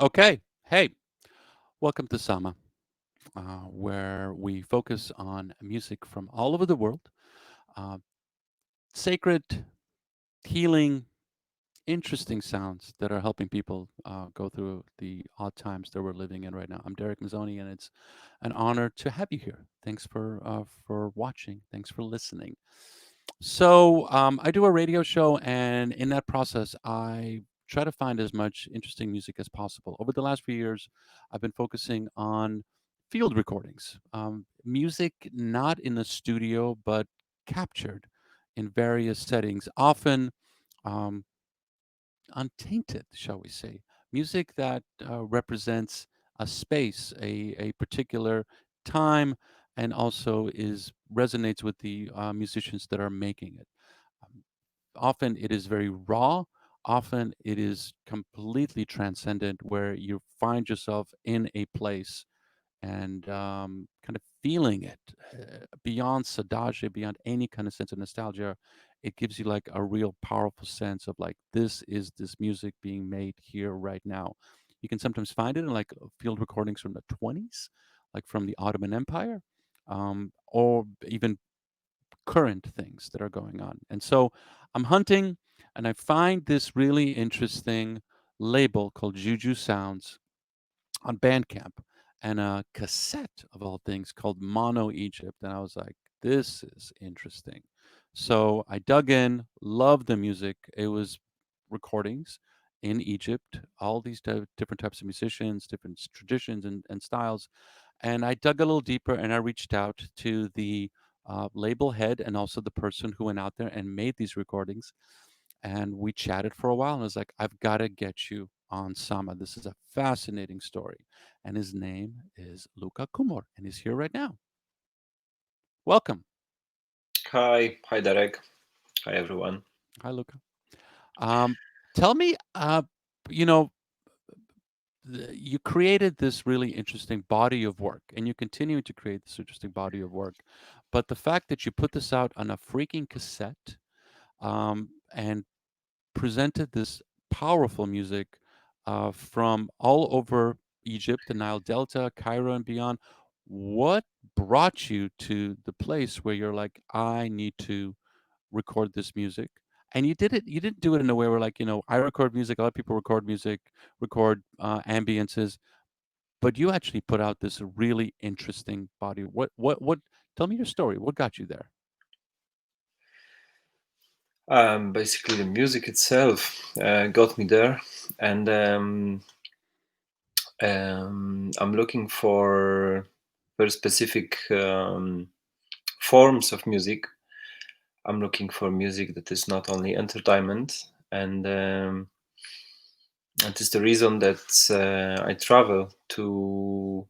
Okay. Hey, welcome to Sama, where we focus on music from all over the world. Uh, Sacred, healing, interesting sounds that are helping people go through the odd times that we're living in right now. I'm Derek Mazzoni, and it's an honor to have you here. Thanks for watching. Thanks for listening. So I do a radio show, and in that process, I try to find as much interesting music as possible. Over the last few years, I've been focusing on field recordings, music not in the studio, but captured in various settings, often um, untainted, shall we say, music that represents a space, a particular time, and also is resonates with the musicians that are making it. Um, Often it is very raw. Often it is completely transcendent, where you find yourself in a place and kind of feeling it beyond sadage, beyond any kind of sense of nostalgia. It gives you like a real powerful sense of like this is this music being made here right now. You can sometimes find it in like field recordings from the 20s, like from the Ottoman Empire, or even current things that are going on. And so I'm hunting, and I find this really interesting label called Juju Sounds on Bandcamp, and a cassette of all things called Mono Egypt. And I was like, this is interesting. So I dug in, loved the music. It was recordings in Egypt, all these different types of musicians, different traditions and styles. And I dug a little deeper, and I reached out to the label head and also the person who went out there and made these recordings, and we chatted for a while. And I was like, I've got to get you on Sama. This is a fascinating story. And his name is Luka Kumor, and he's here right now. Welcome. Hi Derek. Hi everyone. Hi, Luka. Um, Tell me, you know, you created this really interesting body of work, and you continue to create this interesting body of work. But the fact that you put this out on a freaking cassette, and presented this powerful music from all over Egypt, the Nile Delta, Cairo, and beyond. What brought you to the place where you're like, I need to record this music? And you did it. You didn't do it in a way where, like, I record music. A lot of people record music, record ambiances, but you actually put out this really interesting body. What? Tell me your story. What got you there? Basically, the music itself got me there, and I'm looking for very specific forms of music. I'm looking for music that is not only entertainment, and that is the reason that I travel to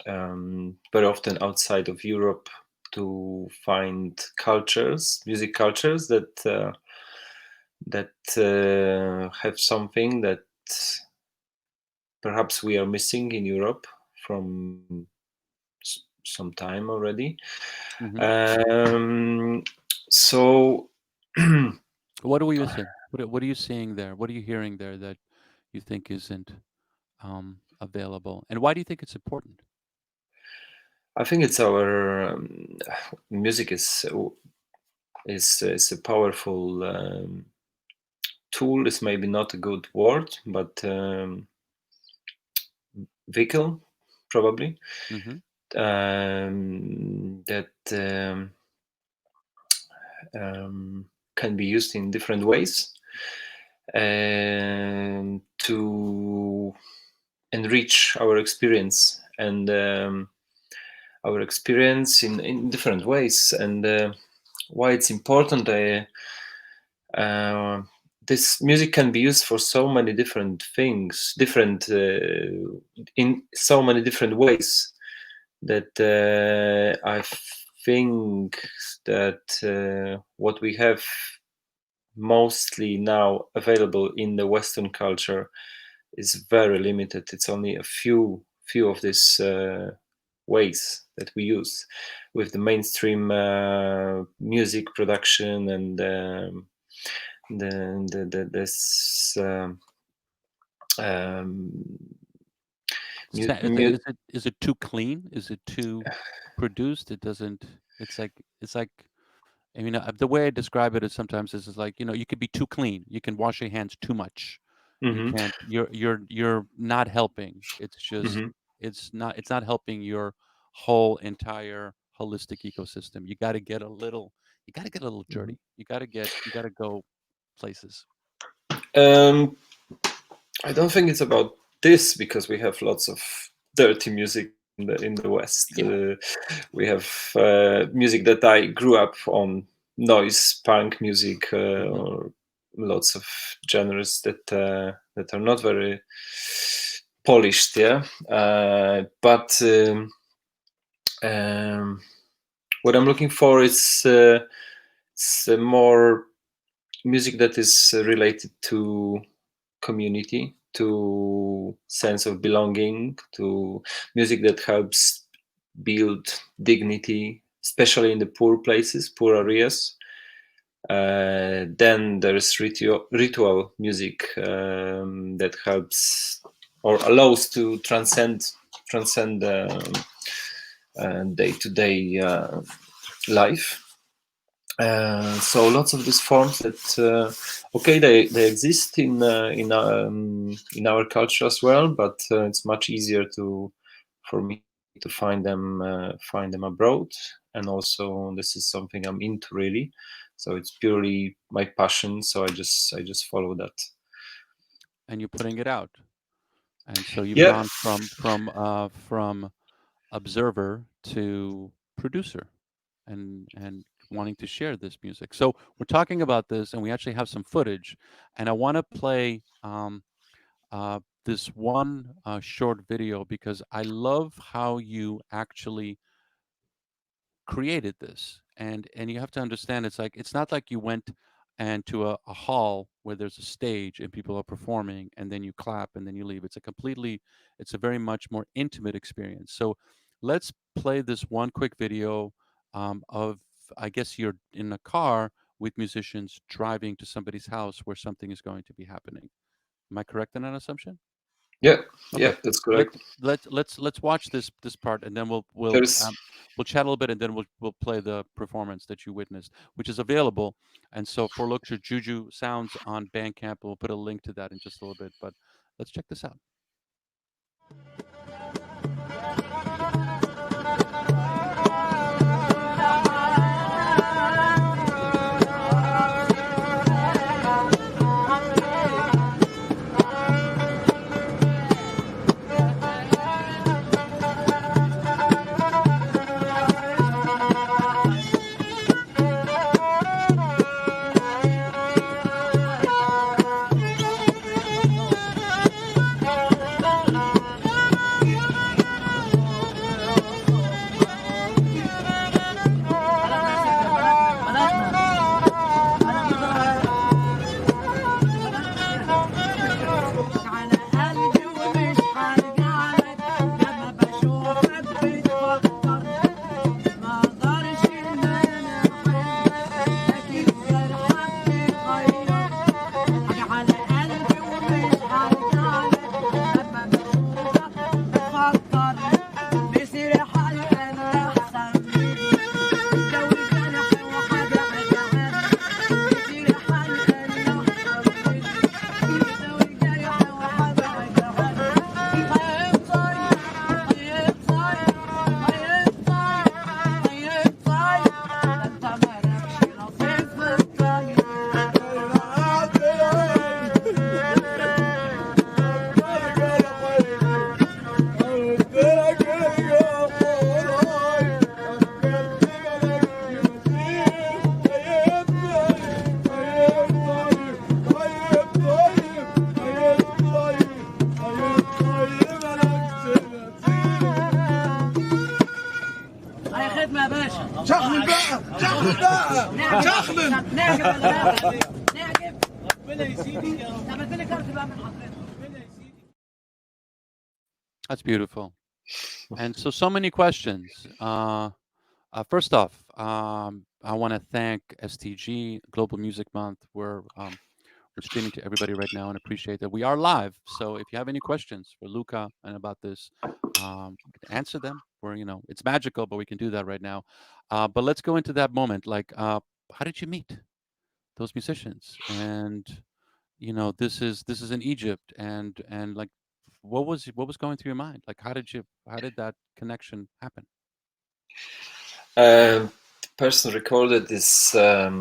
very often outside of Europe to find cultures, music cultures that have something that perhaps we are missing in Europe from some time already. Hmm. Um, so, What are we missing? What are you seeing there? What are you hearing there that you think isn't available? And why do you think it's important? I think it's our music is a powerful tool. Is maybe not a good word, but vehicle probably Hmm. that can be used in different ways to enrich our experience and our experience in different ways. And why it's important, uh, this music can be used for so many different things, different in so many different ways that I think that what we have mostly now available in the Western culture is very limited. It's only a few of these ways that we use with the mainstream music production and this um, Is it too clean? Is it too produced? It doesn't. It's like it's like. I mean, the way I describe it is sometimes this is like, you could be too clean. You can wash your hands too much. You mhm, can't. You're not helping. It's just mhm, it's not helping your whole entire holistic ecosystem. You got to get a little. You got to get a little mhm. dirty. You got to go places. Um, I don't think it's about this because we have lots of dirty music in the West. Yeah. We have music that I grew up on, noise punk music, Hmm. or lots of genres that are not very polished. Yeah, but um, what I'm looking for is more music that is related to community, to sense of belonging, to music that helps build dignity, especially in the poor places, poor areas. Then there's ritual music that helps or allows to transcend day-to-day life. So lots of these forms that okay, they exist in our culture as well, but it's much easier to for me to find them abroad. And also this is something I'm into really, so it's purely my passion, so I just follow that. And you're putting it out. And so you've Yeah, gone from observer to producer, and wanting to share this music. So we're talking about this, and we actually have some footage, and I want to play this one short video because I love how you actually created this. And you have to understand, it's not like you went and to a hall where there's a stage and people are performing and then you clap and then you leave. It's a very much more intimate experience. So let's play this one quick video of, I guess you're in a car with musicians driving to somebody's house where something is going to be happening. Am I correct in that assumption? yeah, yeah, Okay. that's Let correct. let's watch this part, and then There's we'll chat a little bit, and then we'll play the performance that you witnessed, which is available. And so for looks at Juju Sounds on Bandcamp, we'll put a link to that in just a little bit. But let's check this out. That's beautiful. And so many questions. First off, I want to thank STG Global Music Month. We're streaming to everybody right now and appreciate that we are live. So if you have any questions for Luka and about this, we can answer them. It's magical, but we can do that right now. But let's go into that moment. Like, how did you meet those musicians? And this is in Egypt, and like, what was going through your mind? Like, how did that connection happen? The person recorded is her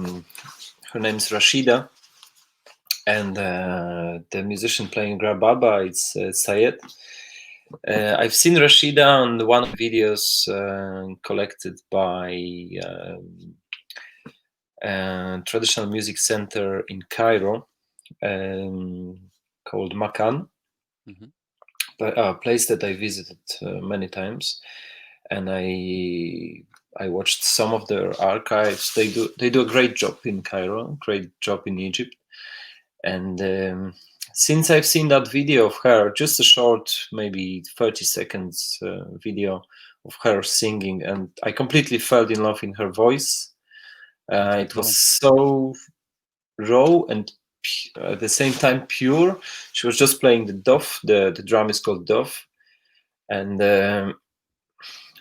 name's Rashida, and the musician playing Grababa is Sayed. I've seen Rashida on one of the videos collected by traditional music center in Cairo called Makan, a place that I visited many times, and I watched some of their archives. They do a great job in Cairo, great job in Egypt, and since I've seen that video of her, just a short, maybe 30 seconds video of her singing, and I completely fell in love in her voice. It was so raw and at the same time pure. She was just playing the dove. The drum is called dove, and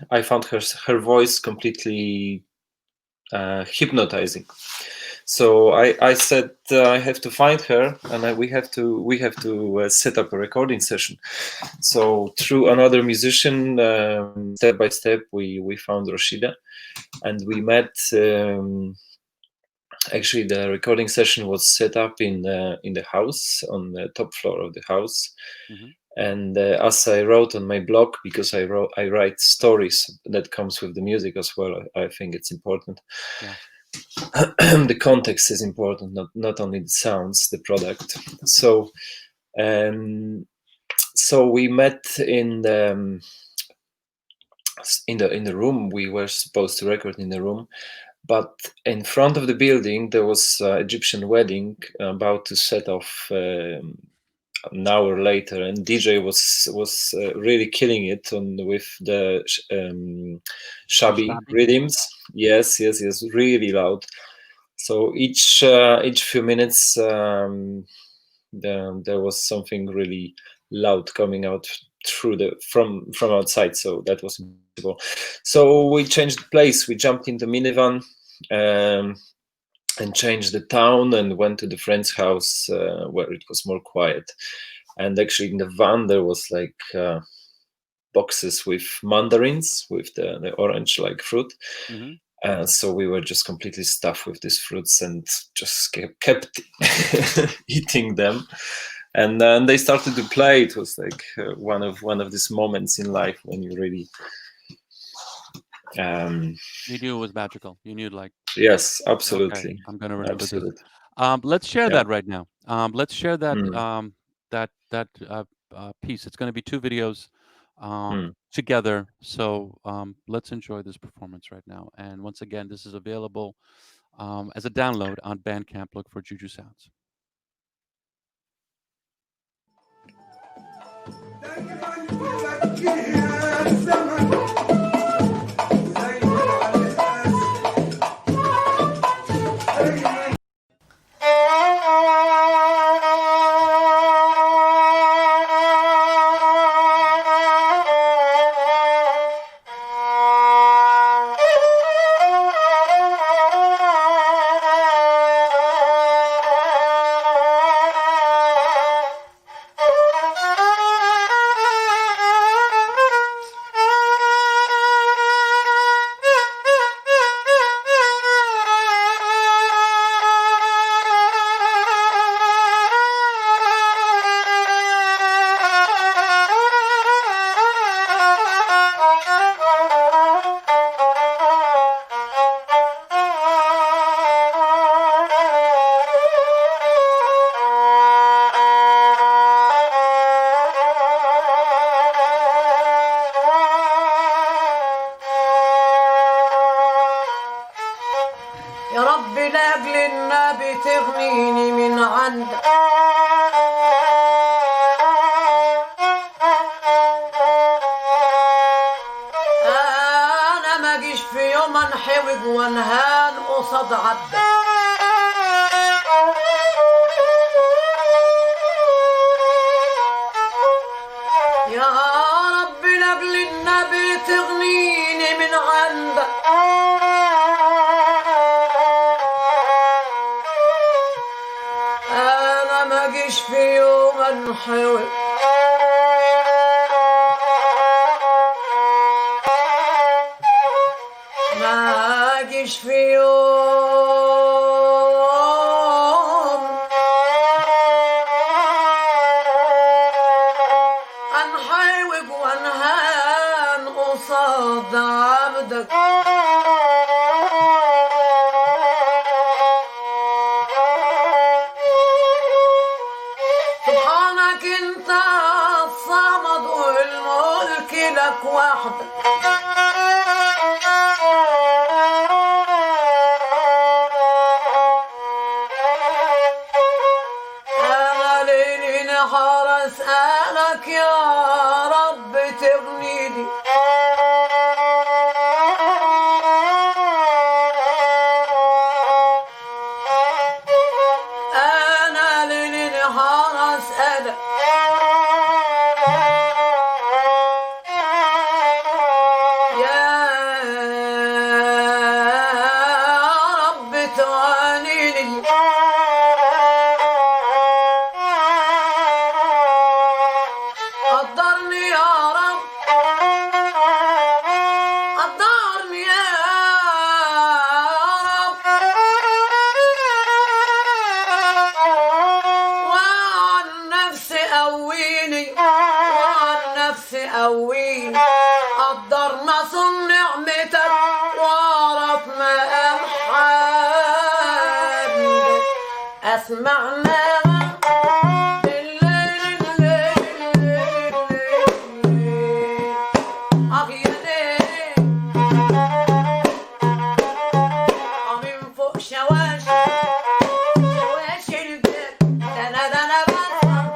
I found her voice completely hypnotizing. So I said I have to find her, and we have to set up a recording session. So through another musician, step by step, we found Rashida, and we met. Actually, the recording session was set up in the house, on the top floor of the house. And as I wrote on my blog, because I write stories that comes with the music as well. I think it's important. Yeah. The context is important, not only the sounds, the product. So we met in the room. We were supposed to record in the room, but in front of the building there was Egyptian wedding about to set off an hour later, and DJ was really killing it with the shabby rhythms. Yes, really loud. So each few minutes there was something really loud coming out from outside. So that was impossible. So we changed the place. We jumped in the minivan and changed the town and went to the friend's house where it was more quiet. And actually in the van there was like boxes with mandarins, with the orange like fruit. So we were just completely stuffed with these fruits and just kept eating them. And then they started to play. It was like one of these moments in life when you really you knew it was magical. You knew, like, yes, absolutely. Okay, I'm gonna remember this. Let's share that right now. Let's share that piece. It's going to be 2 videos together. So let's enjoy this performance right now. And once again, this is available as a download on Bandcamp. Look for Juju Sounds. تغنيني من عندك أنا ما جيش في يوم انحوج وانهان قصاد عبدك اجيش في يوم انحوي ما اجيش في يوم انحوج وانهان قصاد عبدك سبحانك انت الصمد والملك لك وحدك انا ليل نهار اسالك يا رب تغنيني انا ليل نهار اسالك يا رب تغنيني قدرني يا رب قدرني يا رب وعن نفسي قويني وعن نفسي قويني قدرنا صن نعمتك واعرف مقام حمدك اسمعنا شواش البيت انا بفهم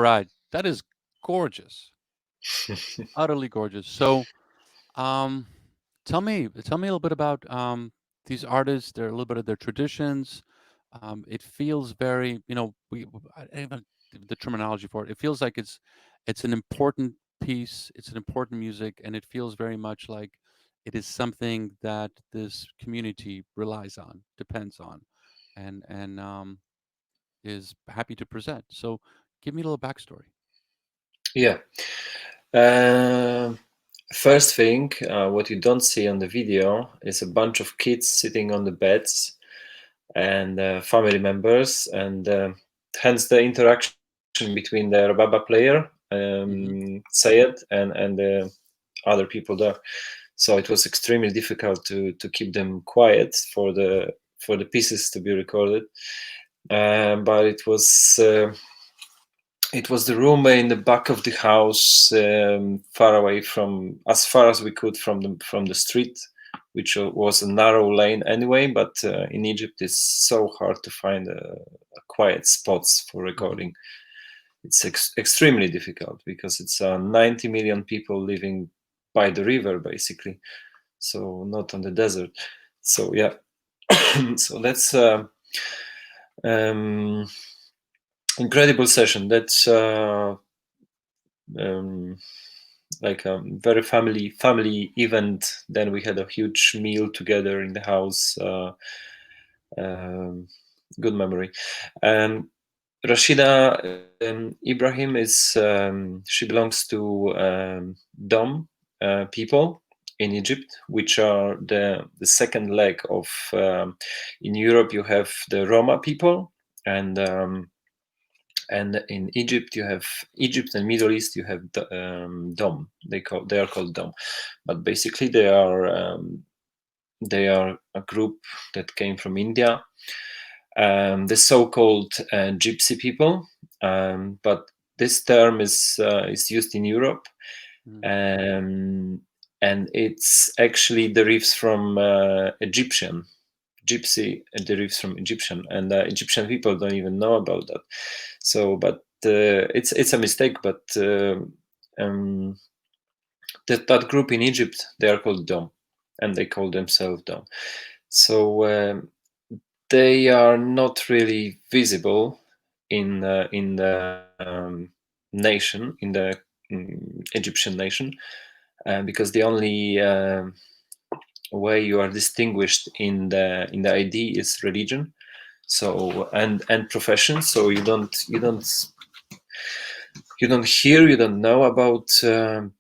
right, that is gorgeous, utterly gorgeous. So, um, tell me a little bit about these artists. They're a little bit of their traditions. It feels very, you know, I don't even the terminology for it. It feels like it's an important piece. It's an important music, and it feels very much like it is something that this community relies on, depends on, and is happy to present. So, give me a little backstory. Yeah. Um First thing, what you don't see on the video is a bunch of kids sitting on the beds and family members, and hence the interaction between the rababa player, Hmm. Sayed, and the other people there. So it was extremely difficult to keep them quiet for the pieces to be recorded. But it was the room in the back of the house, far away from, as far as we could from the street, which was a narrow lane anyway. But in Egypt, it's so hard to find quiet spots for Hmm. recording. It's extremely difficult because it's 90 million people living by the river, basically. So not on the desert. So yeah, so that's um, incredible session. That's um, like a very family event. Then we had a huge meal together in the house. Um, Good memory. And Rashida Ibrahim is she belongs to Dom people in Egypt, which are the second leg of in Europe you have the Roma people, and in Egypt you have Egypt and Middle East you have Dom. They are called Dom, but basically they are a group that came from India, the so-called Gypsy people, but this term is used in Europe, Mm. and it's actually derives from Egyptian. Gypsy derives from Egyptian, and Egyptian people don't even know about that. So, but it's a mistake. But um, that group in Egypt, they are called Dom, and they call themselves Dom. So they are not really visible in the nation, in the Egyptian nation, because the only way you are distinguished in the ID is religion, so and profession. So you don't hear, you don't know about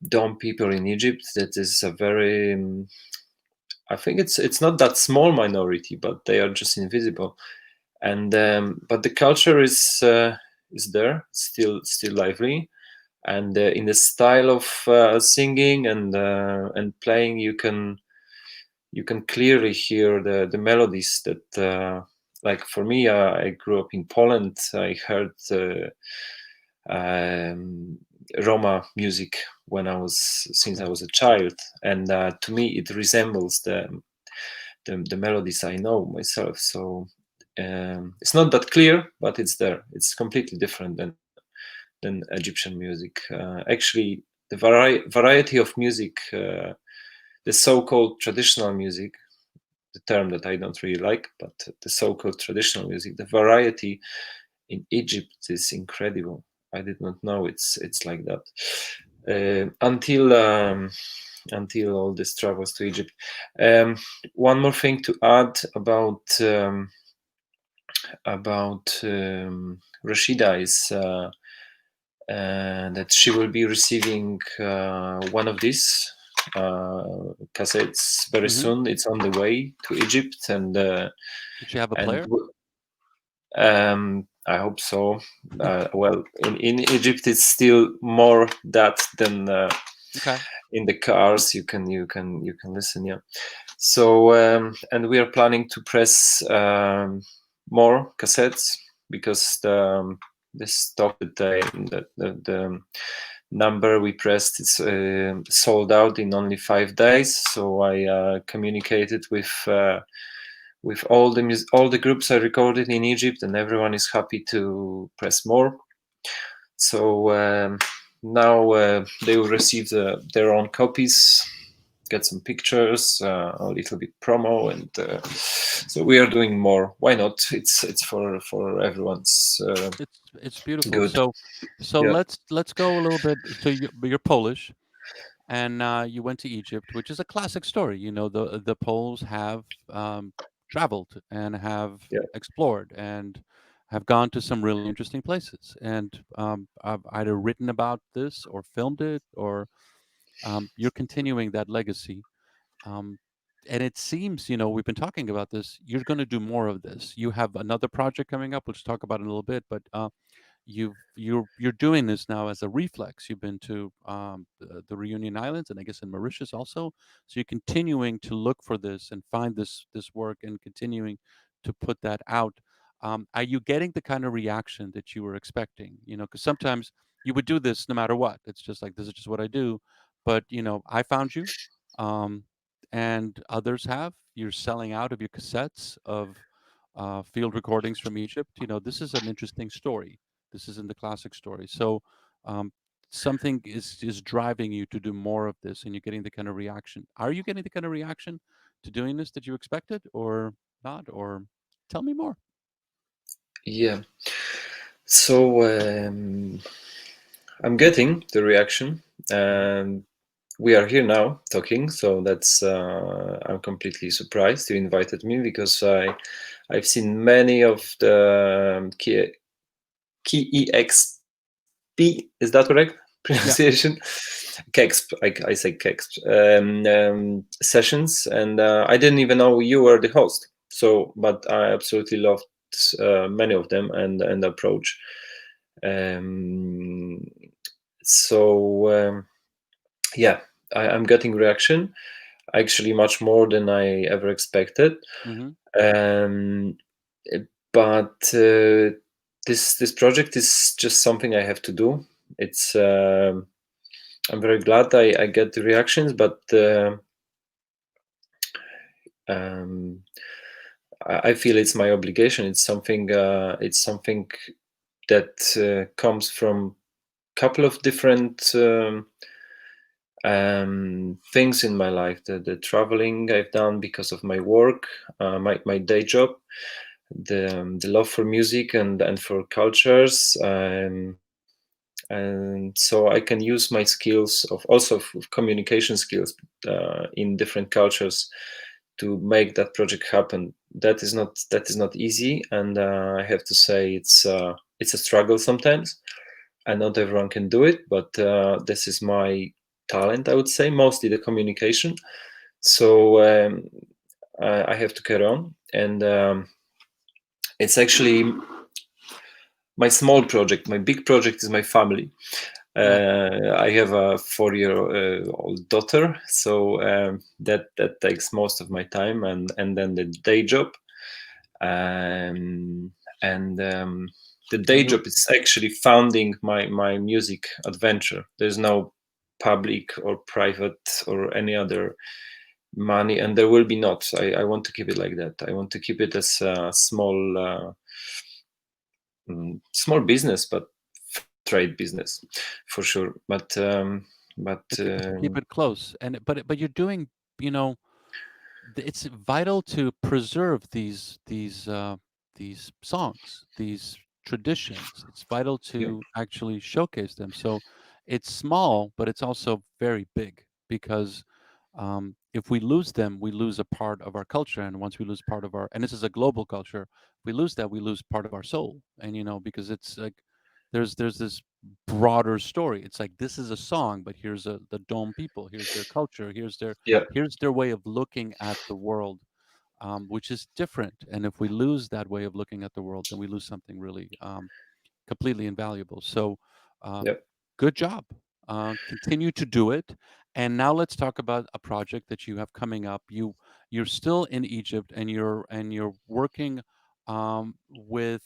Dom people in Egypt. That is a very I think it's not that small minority, but they are just invisible. And but the culture is there, still lively, and in the style of singing and playing, you can clearly hear the melodies that like for me, I grew up in Poland. I heard um, Roma music when I was since I Yeah. was a child, and to me it resembles the melodies I know myself. So it's not that clear, but it's there. It's completely different than Egyptian music. Actually, the variety of music, the so-called traditional music, the term that I don't really like, but the so-called traditional music, the variety in Egypt is incredible. I did not know it's like that until all these travels to Egypt. One more thing to add about Rashida is that she will be receiving one of these cassettes very Hmm. soon. It's on the way to Egypt, Did she have a and player? I hope so. Well, in Egypt, it's still more that than Okay. in the cars. You can listen. Yeah. So and we are planning to press more cassettes because the stock that the number we pressed is sold out in only 5 days. So I communicated with all the groups I recorded in Egypt, and everyone is happy to press more. So now they will receive their own copies, get some pictures, a little bit promo, and so we are doing more. Why not? It's for everyone's It's beautiful. good. So Yeah, let's go a little bit. So you're Polish, and you went to Egypt, which is a classic story. You know, the Poles have traveled and have yeah, explored and have gone to some really interesting places, and I've either written about this or filmed it, or you're continuing that legacy. Um, and it seems, you know, we've been talking about this. You're going to do more of this. You have another project coming up. We'll just talk about it in a little bit, but you're doing this now as a reflex. You've been to the Reunion Islands and I guess in Mauritius also. So you're continuing to look for this and find this work and continuing to put that out. Are you getting the kind of reaction that you were expecting? You know, because sometimes you would do this no matter what. It's just like this is just what I do. But you know, I found you, um, and others have. You're selling out of your cassettes of field recordings from Egypt. You know, this is an interesting story. This isn't the classic story. So um, something is driving you to do more of this, and you're getting the kind of reaction. Are you getting the kind of reaction to doing this that you expected, or not? Or tell me more. yeah. So I'm getting the reaction. Hmm. We are here now talking, so that's I'm completely surprised you invited me because I've seen many of the key exp. Is that correct Yeah. pronunciation? Kex, I say Kex sessions, and I didn't even know you were the host. So, but I absolutely loved many of them and approach. Um, so yeah, I'm getting reaction actually much more than I ever expected. Hmm. Um, but this project is just something I have to do. It's I'm very glad I get the reactions, but um, I feel it's my obligation. It's something that comes from a couple of different things in my life. The traveling I've done because of my work, my day job, the love for music and for cultures. And so I can use my skills of also of communication skills in different cultures to make that project happen. That is not easy, and I have to say it's a struggle sometimes, and not everyone can do it. But this is my talent, I would say, mostly the communication. So I have to carry on, and it's actually my small project. My big project is my family. Yeah. I have a 4-year-old daughter, so that takes most of my time, and then the day job, um, and the day And you. job is actually founding my music adventure. There's no public or private or any other money, and there will be not. I want to keep it like that. I want to keep it as a small business, but fair trade business for sure. But Keep it close, and but you're doing, you know, it's vital to preserve these songs, these traditions. It's vital yeah, to actually showcase them. So it's small, but it's also very big because if we lose them, we lose a part of our culture. And once we lose part of our, and this is a global culture, if we lose that, we lose part of our soul. And you know, because it's like there's this broader story. It's like this is a song, but here's the Dome people, here's their culture, yeah, here's their way of looking at the world, which is different. And if we lose that way of looking at the world, then we lose something really completely invaluable. So, uh, yeah. good job. Continue to do it. And now let's talk about a project that you have coming up. You're still in Egypt, and you're working with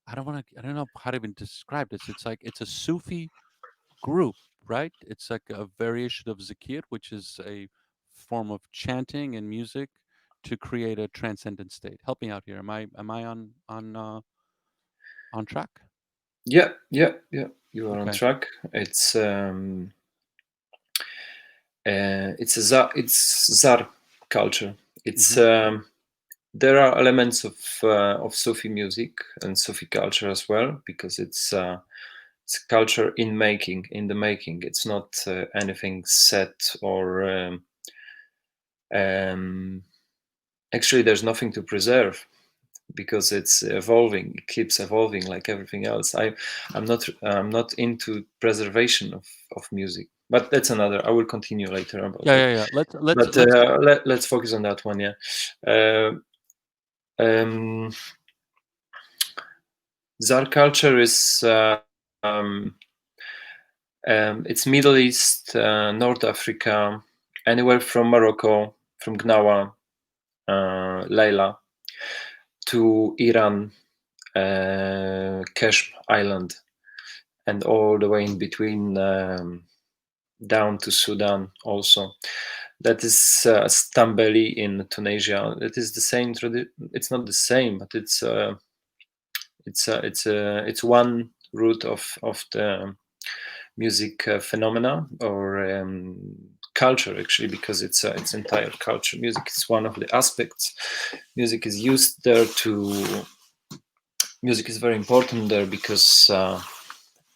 I don't know how to even describe this. It's like it's a Sufi group, right? It's like a variation of zikir, which is a form of chanting and music to create a transcendent state. Help me out here. Am I on track? Yeah, yeah, yeah. You are on Okay. track. It's Zar culture. It's Hmm. There are elements of Sufi music and Sufi culture as well, because it's culture in the making. It's not anything set or um, actually there's nothing to preserve, because it's evolving. It keeps evolving like everything else. I'm not into preservation of music, but that's another. I will continue later about Yeah, that. yeah, yeah. But Let's. let's focus on that one. Yeah. uh, um, Zar culture is it's Middle East, North Africa, anywhere from Morocco, from Gnawa, Layla, to Iran, Kashmir Island, and all the way in between, down to Sudan also. That is Stambeli in Tunisia. It is the same. It's not the same, but it's one root of the music phenomena, or culture, actually, because it's entire culture. Music is one of the aspects. Music is used there to. Music is very important there because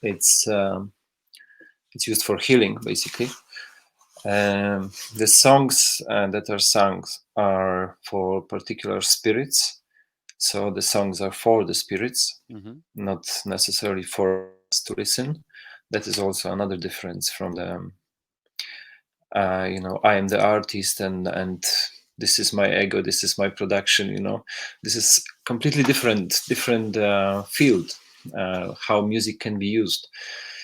it's um, it's used for healing, basically. The songs that are sung are for particular spirits, so the songs are for the spirits, Hmm. not necessarily for us to listen. That is also another difference from the I am the artist, and this is my ego, this is my production. This is completely different field, how music can be used.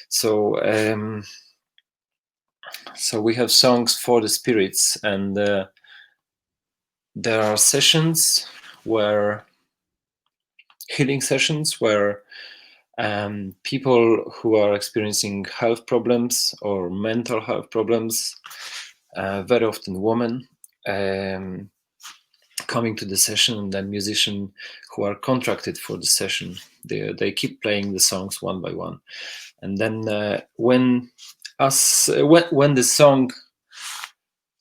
So um, so we have songs for the spirits, and there are sessions where healing sessions where people who are experiencing health problems or mental health problems, very often women, um, coming to the session, and then musicians who are contracted for the session, they keep playing the songs one by one. And then when the song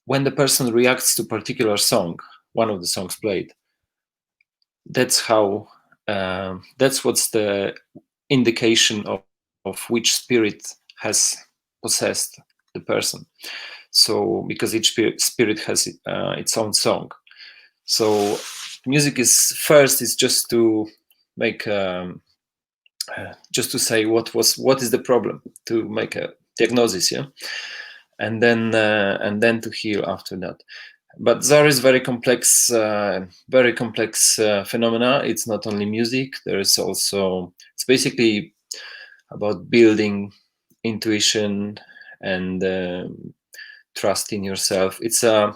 when the person reacts to particular song, one of the songs played, that's what's the indication of which spirit has possessed the person. So because each spirit has its own song. So music is just to make just to say what is the problem, to make a diagnosis, yeah, and then to heal after that. But Zar is very complex phenomena. It's not only music. There is also, it's basically about building intuition and trust in yourself. It's a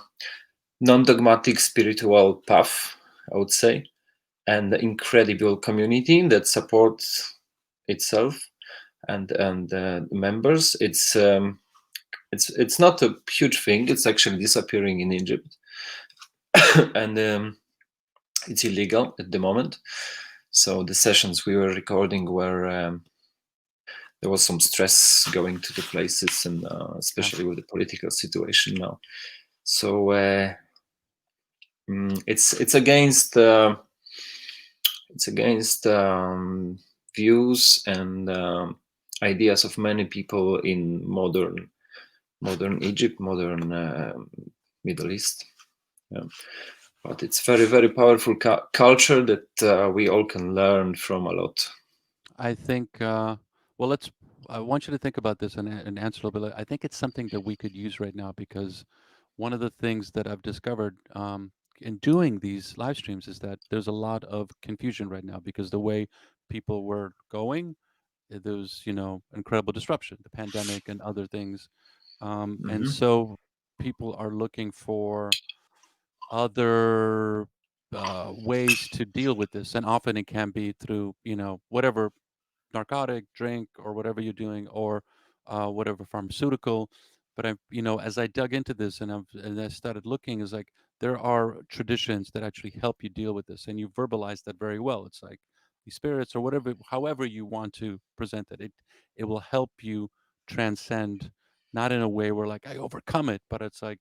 non-dogmatic spiritual path, I would say, and incredible community that supports itself and members. It's not a huge thing. It's actually disappearing in Egypt, and it's illegal at the moment. So the sessions we were recording were there was some stress going to the places, and Yeah. especially with the political situation now. So it's against views and ideas of many people in modern Egypt, modern Middle East. Yeah. But it's very, very powerful culture that we all can learn from a lot. I think, well, I want you to think about this and answer a little bit. I think it's something that we could use right now because one of the things that I've discovered in doing these live streams is that there's a lot of confusion right now because the way people were going, there was, incredible disruption, the pandemic and other things. And Hmm. so people are looking for other ways to deal with this. And often it can be through, whatever narcotic, drink, or whatever you're doing, or whatever pharmaceutical. But as I dug into this and I started looking, is like there are traditions that actually help you deal with this, and you verbalized that very well. It's like these spirits or whatever, however you want to present it. It will help you transcend, not in a way where like I overcome it, but it's like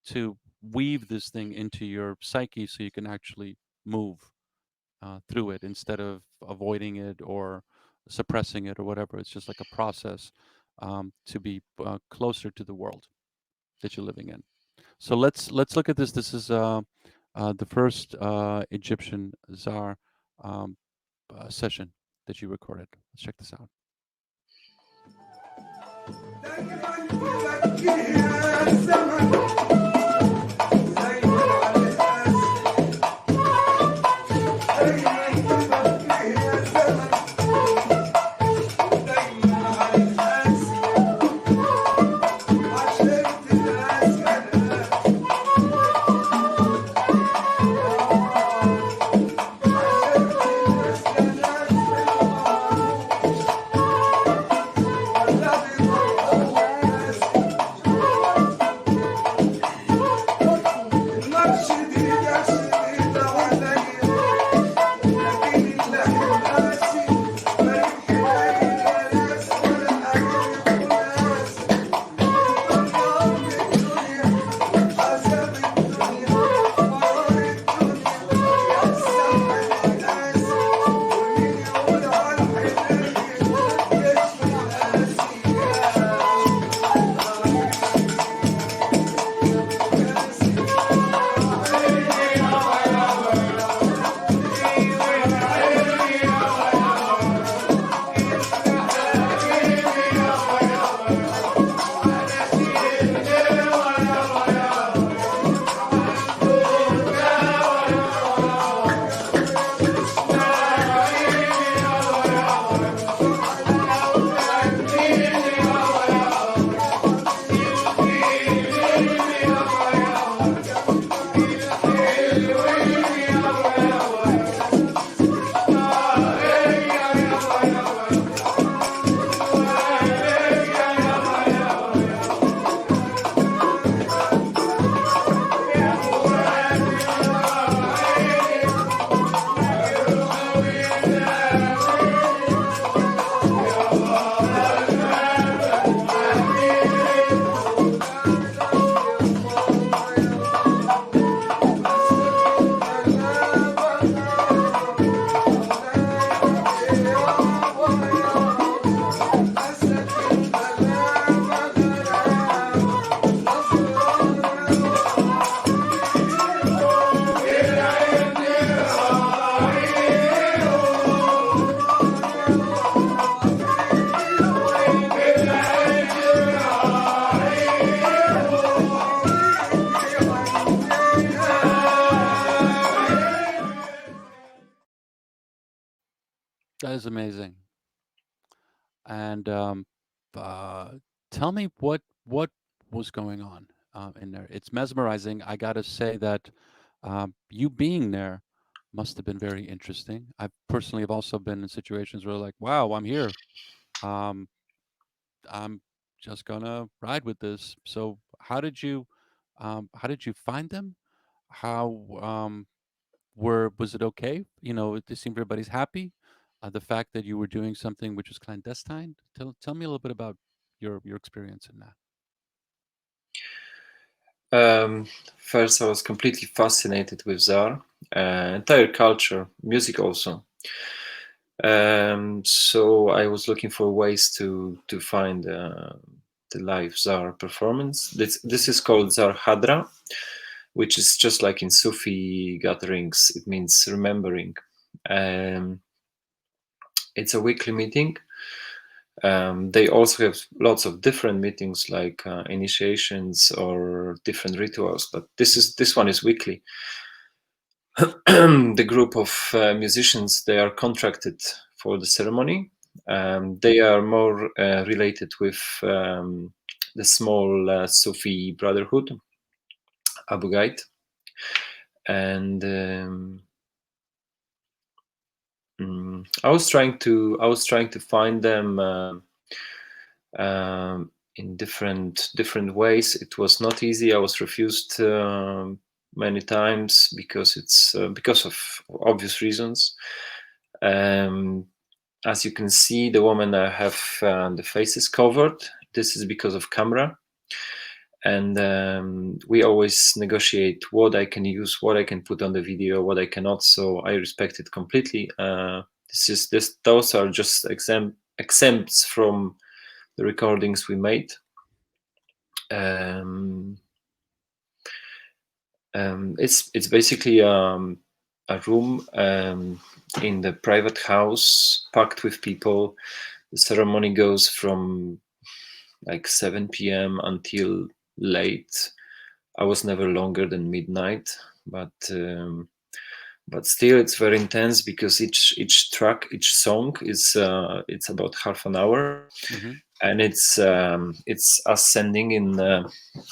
to weave this thing into your psyche so you can actually move through it instead of avoiding it or suppressing it or whatever. It's just like a process to be closer to the world that you're living in. So let's look at this. This is the first Egyptian czar session that you recorded. Let's check this out. That is amazing. And tell me what was going on in there. It's mesmerizing. I gotta say that you being there must have been very interesting. I personally have also been in situations where like, wow, I'm here. Um, I'm just gonna ride with this. So how did you find them? How was it okay? You know, it seemed everybody's happy. The fact that you were doing something which was clandestine. Tell me a little bit about your experience in that. First, I was completely fascinated with Zar, entire culture, music also. So I was looking for ways to find the live Zar performance. This is called Zar Hadra, which is just like in Sufi gatherings. It means remembering. It's a weekly meeting. They also have lots of different meetings like initiations or different rituals, but this one is weekly. The group of musicians, they are contracted for the ceremony. They are more related with the small Sufi brotherhood, Abu Ghait, and I was trying to find them in different ways. It was not easy. I was refused many times because it's because of obvious reasons. As you can see, the woman have the faces covered. This is because of camera. And we always negotiate what I can use, what I can put on the video, what I cannot. So I respect it completely. Those are just exempts from the recordings we made. It's basically a room in the private house, packed with people. The ceremony goes from like 7 p.m. until late. I was never longer than midnight, but still it's very intense because each track, each song is it's about half an hour, and it's ascending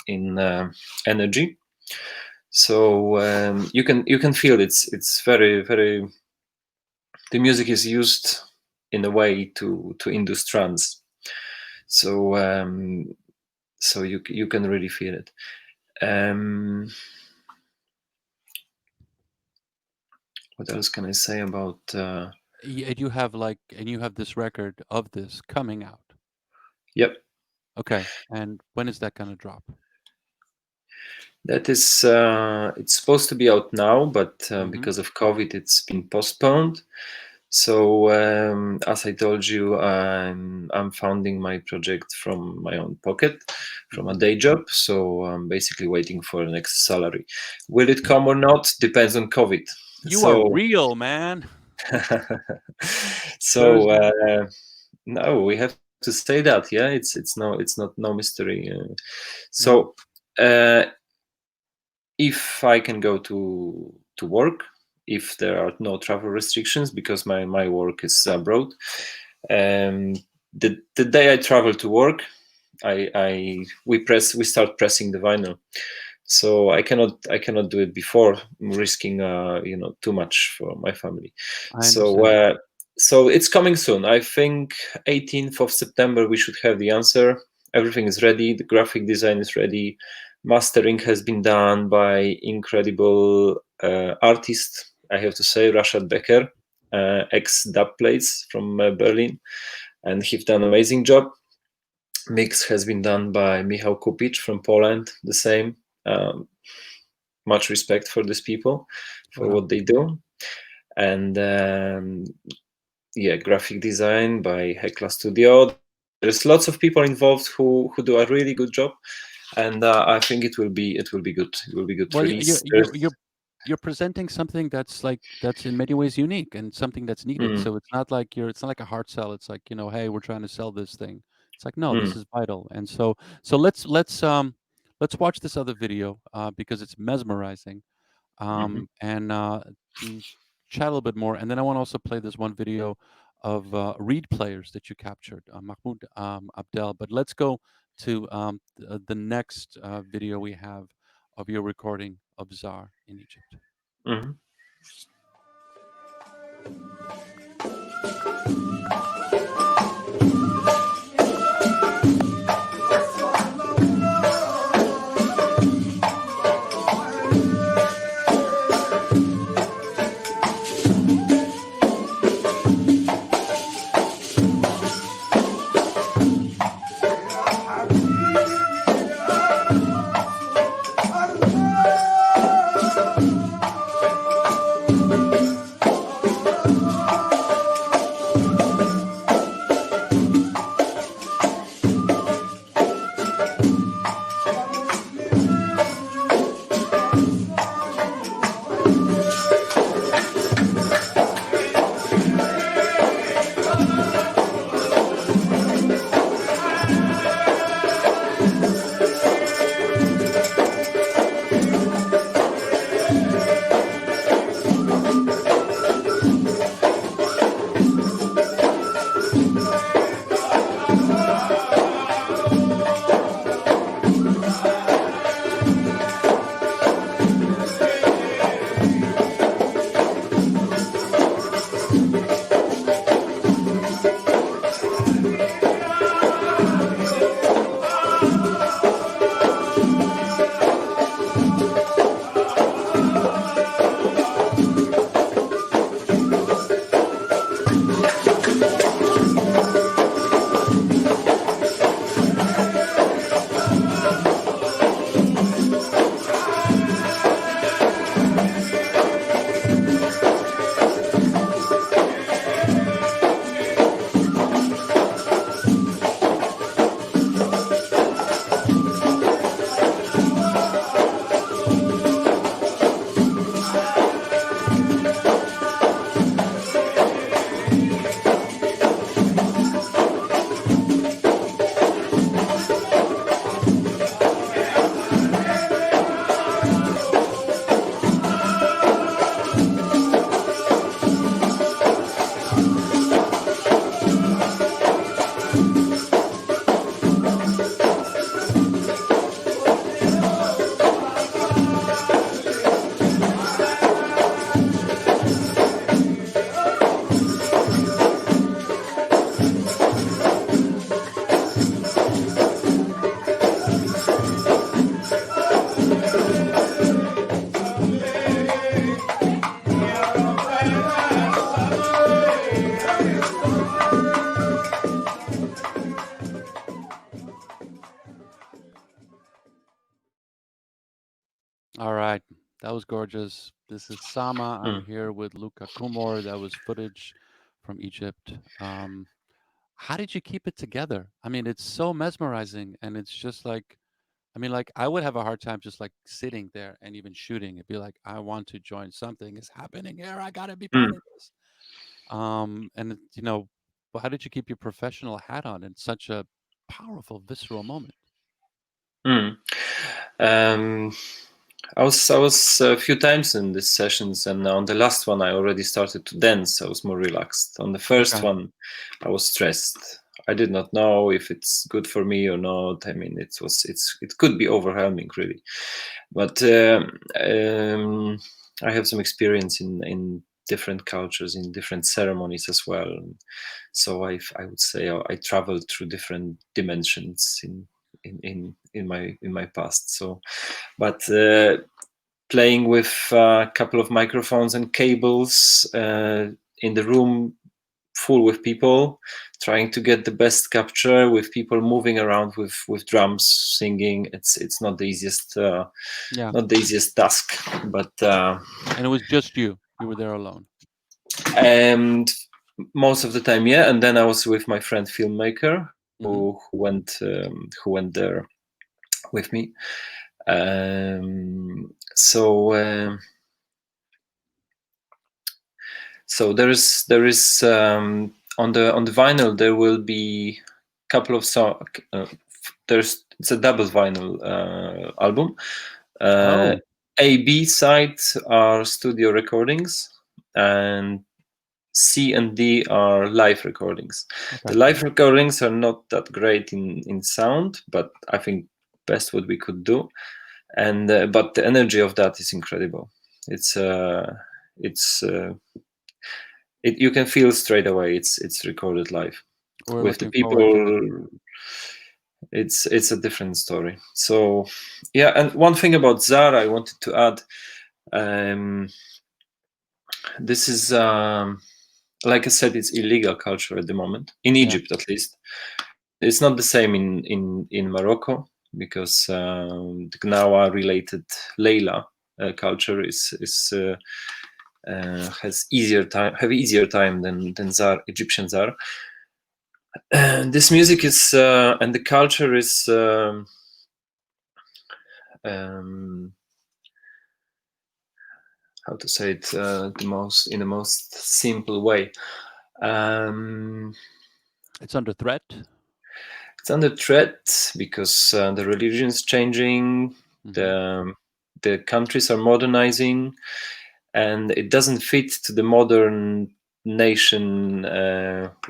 in energy. So you can feel it's very, very. The music is used in a way to induce trance. So so you can really feel it. What else can I say about? You have this record of this coming out. Yep. Okay, and when is that gonna drop? That is, it's supposed to be out now, but because of COVID, it's been postponed. So as I told you, I'm funding my project from my own pocket, from a day job. So I'm basically waiting for the next salary. Will it come or not? Depends on COVID. You are real, man. So no, we have to say that. Yeah, it's not no mystery. So if I can go to work, if there are no travel restrictions, because my work is abroad, the day I travel to work, we start pressing the vinyl. So I cannot do it before, risking too much for my family. So it's coming soon. I think 18th of September we should have the answer. Everything is ready. The graphic design is ready. Mastering has been done by incredible artist, I have to say, Rashad Becker, ex Dubplates from Berlin, and he's done an amazing job. Mix has been done by Michał Kupic from Poland, the same. Much respect for these people, for what they do. And graphic design by Hekla Studio. There's lots of people involved who do a really good job, and I think it will be good. It will be good. Well, you're presenting something that's in many ways unique and something that's needed. So it's not like a hard sell. It's like, hey, we're trying to sell this thing. It's like, no, this is vital. And so let's watch this other video because it's mesmerizing, and chat a little bit more. And then I want to also play this one video of reed players that you captured, Mahmoud Abdel. But let's go to the next video we have of your recording of Czar in Egypt. All right. That was gorgeous. This is Sama. I'm Mm, here with Luka Kumor. That was footage from Egypt. How did you keep it together? I mean, it's so mesmerizing, and it's just like, I mean, like I would have a hard time just like sitting there and even shooting. It'd be like, I want to join. Something is happening here. I gotta be part mm, of this. How did you keep your professional hat on in such a powerful, visceral moment? mm. Um, I was a few times in these sessions, and on the last one, I already started to dance. I was more relaxed. On the first Okay. one, I was stressed. I did not know if it's good for me or not. I mean, it could be overwhelming, really. But I have some experience in different cultures, in different ceremonies as well. So I would say I traveled through different dimensions in my past. So, but playing with a couple of microphones and cables in the room full with people, trying to get the best capture with people moving around with drums, singing. It's not the easiest Yeah. not the easiest task, but And it was just you. You were there alone. and most of the time, yeah. And then I was with my friend filmmaker Hmm. who went there with me. So there is on the vinyl there will be a couple of songs. It's a double vinyl album. Uh, Oh, A B side are studio recordings, and C and D are live recordings. okay. The live recordings are not that great in sound, but I think best what we could do. And but the energy of that is incredible. It's you can feel straight away it's recorded live We're with the looking forward to it. people. It's a different story. So yeah, and one thing about Zara I wanted to add. um, this is like I said, it's illegal culture at the moment in Yeah. Egypt, at least. It's not the same in Morocco, because the Gnawa related Leila culture has easier time than Zar, Egyptian Zar. And this music is and the culture is um, how to say it the most simple way. Um, It's under threat. it's under threat because the religion is changing, Hmm. the the countries are modernizing, and it doesn't fit to the modern nation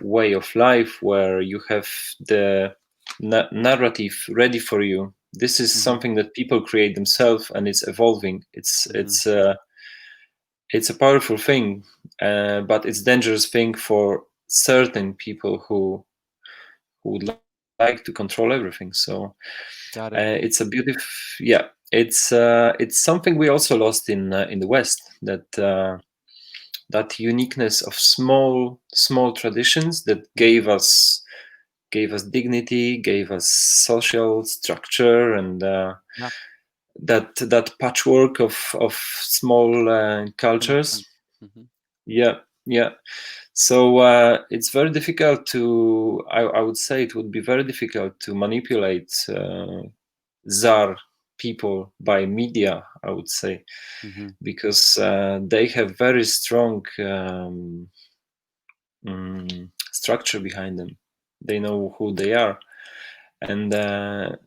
way of life where you have the narrative ready for you. This is Hmm. something that people create themselves, and it's evolving. it's Hmm. it's uh, it's a powerful thing, but it's dangerous thing for certain people who would like to control everything. So Got it. it's a beautiful, yeah. It's something we also lost in the West, that uniqueness of small traditions that gave us dignity, gave us social structure, and Yeah. that patchwork of small cultures. Connections. Hmm. Yeah, yeah. So it's very difficult to. I would say it would be very difficult to manipulate Czar people by media. I would say, Hmm. because they have very strong structure behind them. They know who they are, and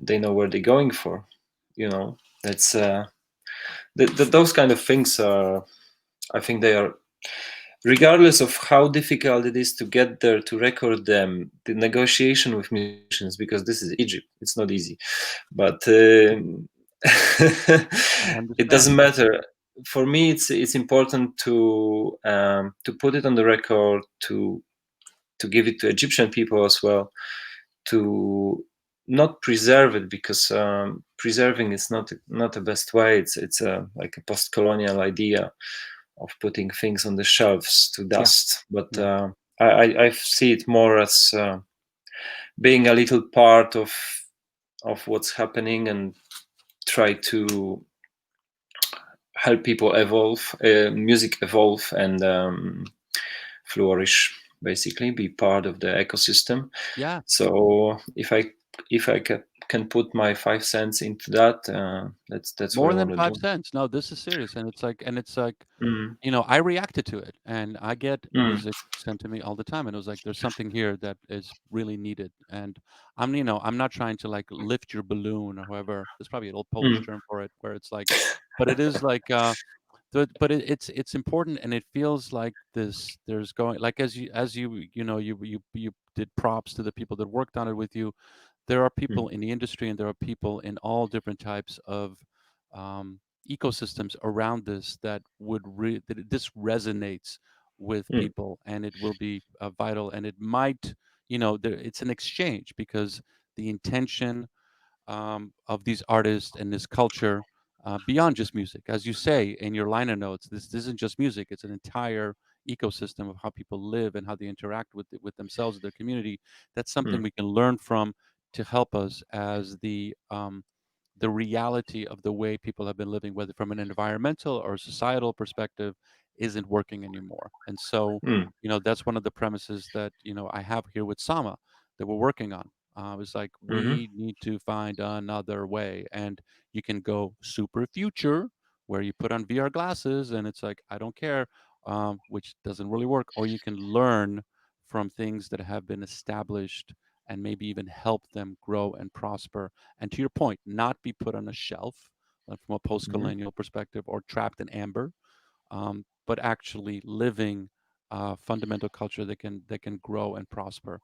they know where they're going for. You know, that's those kind of things are. I think they are, regardless of how difficult it is to get there to record them, the negotiation with musicians, because this is Egypt, it's not easy, but I it doesn't understand. matter. For me, it's important to put it on the record, to give it to Egyptian people as well, to not preserve it, because preserving is not the best way. It's like a post-colonial idea of putting things on the shelves to Yeah. dust. But Yeah. I see it more as being a little part of what's happening, and try to help people evolve, music evolve, and flourish. Basically, be part of the ecosystem. Yeah, So if I can put my 5 cents into that, that's what more I than want to five do. cents. No, this is serious, and it's like Mm, I reacted to it, and I get mm, music sent to me all the time, and it was like there's something here that is really needed, and I'm not trying to like lift your balloon or however. There's probably an old Polish mm, term for it, where it's like, but it is like but it's important, and it feels like this. There's going like as you did props to the people that worked on it with you. There are mm, people in the industry, and there are people in all different types of ecosystems around this that that this resonates with mm, people, and it will be vital, and it might it's an exchange because the intention of these artists and this culture beyond just music. As you say in your liner notes, this isn't just music; it's an entire ecosystem of how people live and how they interact with themselves and their community. That's something mm, we can learn from to help us as the reality of the way people have been living, whether from an environmental or societal perspective, isn't working anymore. And so, mm, that's one of the premises that I have here with Sama that we're working on. It's like mhm, we need to find another way, and you can go super future where you put on VR glasses, and it's like I don't care, which doesn't really work. Or you can learn from things that have been established and maybe even help them grow and prosper. And to your point, not be put on a shelf from a mhm, post-colonial perspective or trapped in amber, but actually living fundamental culture that can grow and prosper.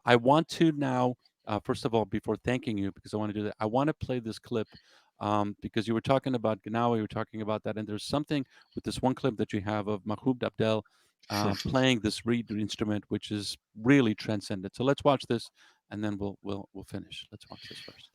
I want to now, first of all, before thanking you, because I want to do that, I want to play this clip because you were talking about Gnawa, you were talking about that, and there's something with this one clip that you have of Mahmoud Abdel playing this reed instrument, which is really transcendent. So let's watch this, and then we'll finish. Let's watch this first.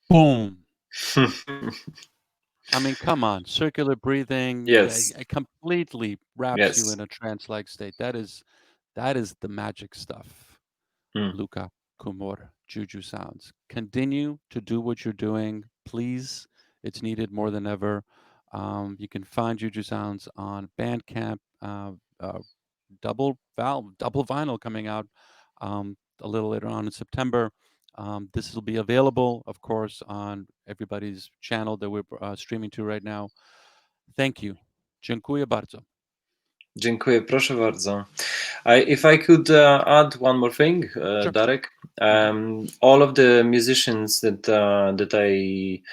Boom. I mean, come on, circular breathing, yes, it completely wraps you yes. in a trance-like state. That is the magic stuff. Mm, Luka Kumor, Juju Sounds. Continue to do what you're doing, please. It's needed more than ever. You can find Juju Sounds on Bandcamp. Double vinyl coming out a little later on in September. This will be available, of course, on everybody's channel that we're streaming to right now. Thank you. Dziękuję bardzo. Dziękuję, proszę bardzo. If I could add one more thing, Sure. Darek, all of the musicians that I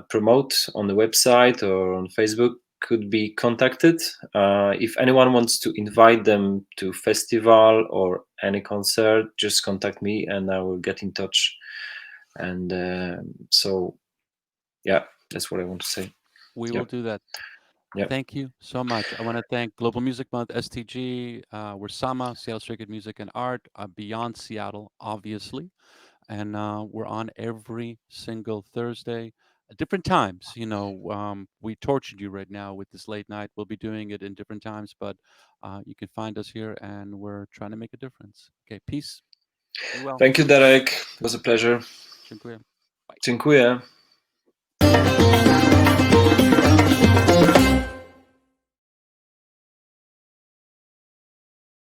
promote on the website or on Facebook could be contacted. If anyone wants to invite them to festival or any concert, just contact me and I will get in touch. And so, yeah, that's what I want to say. We Yeah. will do that. Yeah. Thank you so much. I want to thank Global Music Month, STG. We're Sama, Seattle Sacred Music and Art, beyond Seattle, obviously. And we're on every single Thursday at different times. You know, we tortured you right now with this late night. We'll be doing it in different times, but you can find us here and we're trying to make a difference. Okay, peace. Be well. Thank you, Darek. It was a pleasure. Dziękuję. Bye. Dziękuję.